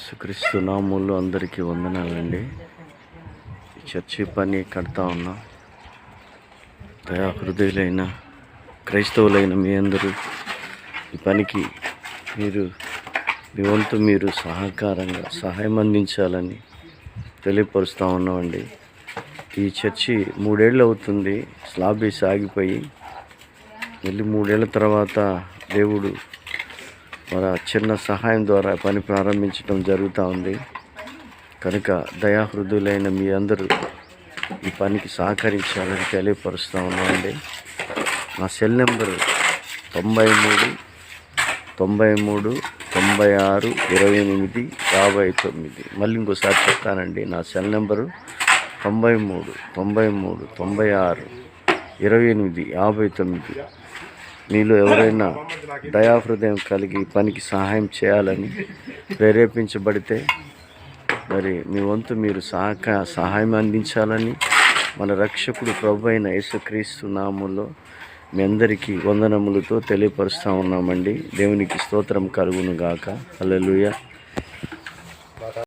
యేసుక్రీస్తు నామములో అందరికీ వందనాలండి. ఈ చర్చి పని కడతా ఉన్నా. దయా హృదయులైన క్రైస్తవులైన మీ అందరూ ఈ పనికి మీ వంతు మీరు సహాయం అందించాలని తెలియపరుస్తూ ఉన్నామండి. ఈ చర్చి 3 ఏళ్ళు అవుతుంది స్లాబ్ వేసి ఆగిపోయి. మళ్ళీ 3 ఏళ్ళ తర్వాత దేవుడు మన చిన్న సహాయం ద్వారా పని ప్రారంభించడం జరుగుతూ ఉంది. కనుక దయాహృదయులైన మీ అందరూ ఈ పనికి సహకరించాలని తెలియపరుస్తూ ఉన్నామండి. నా సెల్ నెంబరు 93 93 96 28 59. మళ్ళీ ఇంకోసారి చెప్తానండి. నా సెల్ నెంబరు 93 93 96 28 59. మీలో ఎవరైనా దయాహృదయం కలిగి పనికి సహాయం చేయాలని ప్రేరేపించబడితే మరి మీ వంతు మీరు సహాయం అందించాలని మన రక్షకుడు ప్రభు అయిన యేసుక్రీస్తు నామములో మీ అందరికీ వందనములతో తెలియపరుస్తూ ఉన్నామండి. దేవునికి స్తోత్రం కలుగును గాక. హల్లెలూయా.